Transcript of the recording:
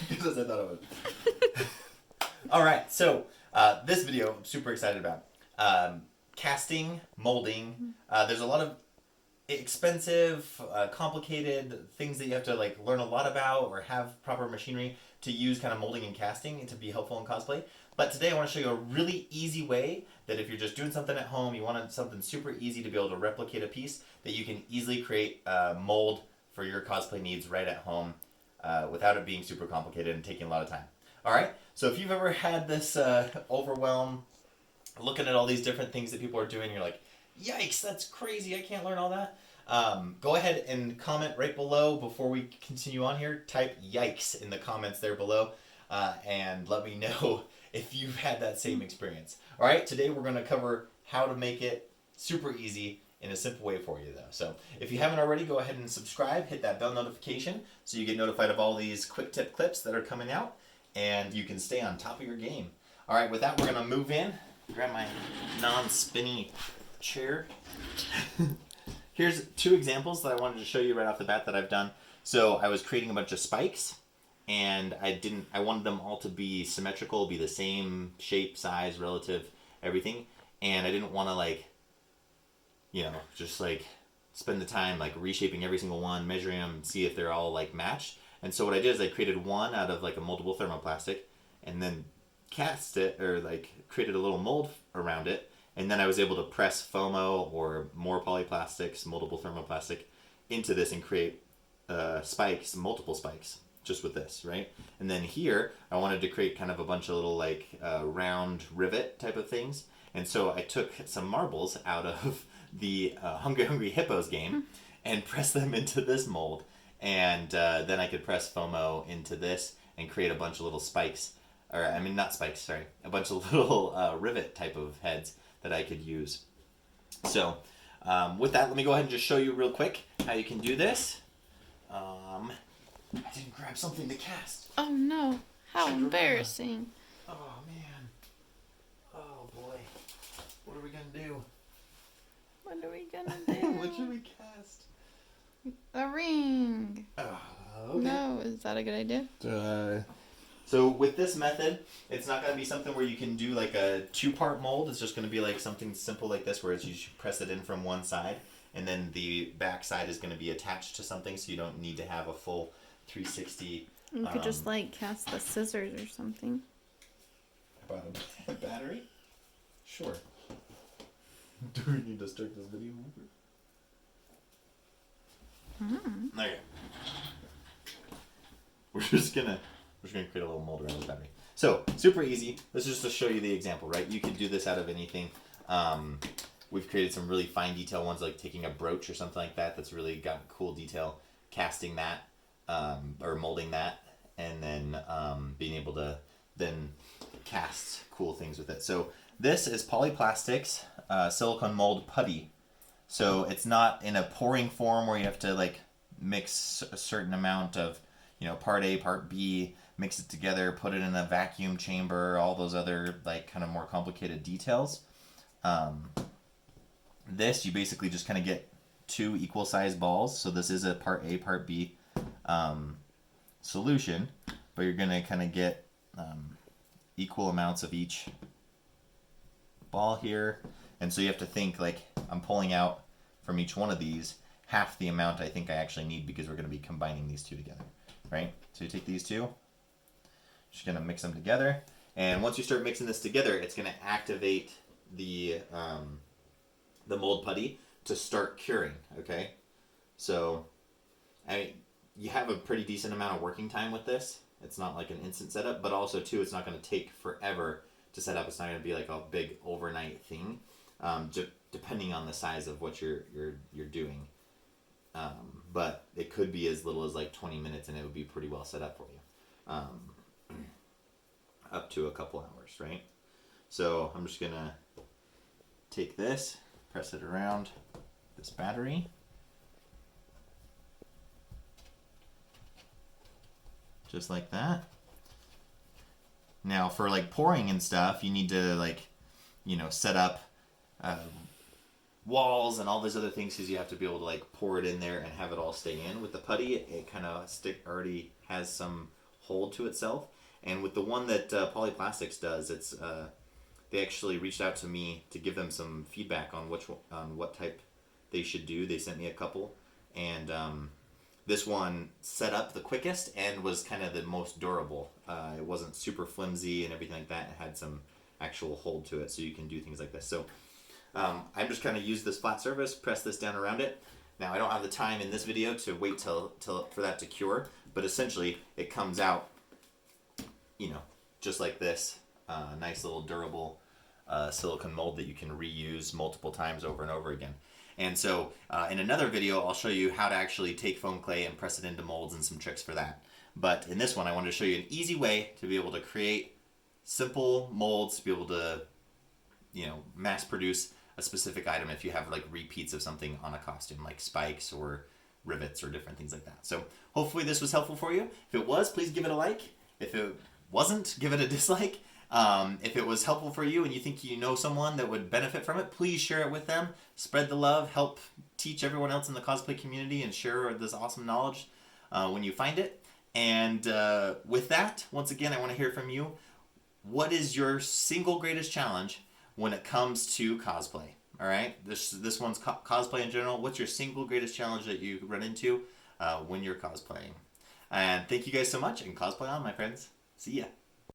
because I thought it would. All right, so this video I'm super excited about. Casting, molding. There's a lot of expensive, complicated things that you have to like learn a lot about or have proper machinery to use kind of molding and casting and to be helpful in cosplay. But today I want to show you a really easy way that if you're just doing something at home, you want something super easy to be able to replicate a piece, that you can easily create a mold for your cosplay needs right at home without it being super complicated and taking a lot of time. All right, so if you've ever had this overwhelm looking at all these different things that people are doing, you're like, yikes, that's crazy, I can't learn all that. Go ahead and comment right below before we continue on here. Type yikes in the comments there below and let me know if you've had that same experience. All right, today we're going to cover how to make it super easy in a simple way for you though. So if you haven't already, go ahead and subscribe, hit that bell notification so you get notified of all these quick tip clips that are coming out and you can stay on top of your game. All right, with that, we're going to move in. Grab my non-spinny chair. Here's two examples that I wanted to show you right off the bat that I've done. So I was creating a bunch of spikes and I wanted them all to be symmetrical, be the same shape, size, relative, everything. And I didn't want to like, you know, just like spend the time like reshaping every single one, measuring them, see if they're all like matched. And so what I did is I created one out of like a moldable thermoplastic and then cast it or like created a little mold around it. And then I was able to press FOMO or more polyplastics, moldable thermoplastic, into this and create spikes, multiple spikes, just with this, right? And then here, I wanted to create kind of a bunch of little like round rivet type of things. And so I took some marbles out of the Hungry Hungry Hippos game and pressed them into this mold. And then I could press FOMO into this and create a bunch of little spikes. Or, I mean, not spikes, sorry. A bunch of little rivet type of heads that I could use. So, with that, let me go ahead and just show you real quick how you can do this. I didn't grab something to cast. Oh no, how embarrassing. Oh man. Oh boy. What are we gonna do? What are we gonna do? What should we cast? A ring. Okay. No, is that a good idea? So with this method, it's not going to be something where you can do like a two-part mold. It's just going to be like something simple like this where you press it in from one side and then the back side is going to be attached to something so you don't need to have a full 360. You could just like cast the scissors or something. About a battery? Sure. Do we need to start this video over? Okay. We're just gonna create a little mold around this battery. So, super easy. This is just to show you the example, right? You could do this out of anything. We've created some really fine detail ones, like taking a brooch or something like that that's really got cool detail, casting that, or molding that, and then being able to then cast cool things with it. So, this is Polyplastics silicone mold putty. So, it's not in a pouring form where you have to like mix a certain amount of, you know, part A, part B, mix it together, put it in a vacuum chamber, all those other like kind of more complicated details. This, you basically just kind of get two equal sized balls. So this is a part A, part B solution, but you're going to kind of get equal amounts of each ball here. And so you have to think like I'm pulling out from each one of these half the amount I think I actually need because we're going to be combining these two together. Right? So you take these two, just going to mix them together, and once you start mixing this together, it's going to activate the mold putty to start curing, okay? So, you have a pretty decent amount of working time with this. It's not like an instant setup, but also, too, it's not going to take forever to set up. It's not going to be like a big overnight thing, depending on the size of what you're doing. But it could be as little as like 20 minutes and it would be pretty well set up for you. Up to a couple hours, right? So I'm just going to take this, press it around this battery. Just like that. Now for like pouring and stuff, you need to like, you know, set up walls and all these other things because you have to be able to like pour it in there and have it all stay in. With the putty, it kind of already has some hold to itself. And with the one that Polyplastics does, it's they actually reached out to me to give them some feedback on what type they should do. They sent me a couple, and this one set up the quickest and was kind of the most durable. It wasn't super flimsy and everything like that. It had some actual hold to it, so you can do things like this. So I'm just kind of use this flat surface, press this down around it. Now I don't have the time in this video to wait till for that to cure, but essentially it comes out, you know, just like this. Nice little durable silicone mold that you can reuse multiple times over and over again. And so in another video, I'll show you how to actually take foam clay and press it into molds and some tricks for that. But in this one, I wanted to show you an easy way to be able to create simple molds, to be able to, you know, mass produce a specific item if you have like repeats of something on a costume, like spikes or rivets or different things like that. So hopefully this was helpful for you. If it was, please give it a like. If it wasn't, give it a dislike. If it was helpful for you and you think you know someone that would benefit from it, please share it with them. Spread the love, help teach everyone else in the cosplay community, and share this awesome knowledge when you find it. And with that, once again, I want to hear from you. What is your single greatest challenge when it comes to cosplay? All right, this one's cosplay in general. What's your single greatest challenge that you run into when you're cosplaying? And thank you guys so much, and cosplay on, my friends. See ya.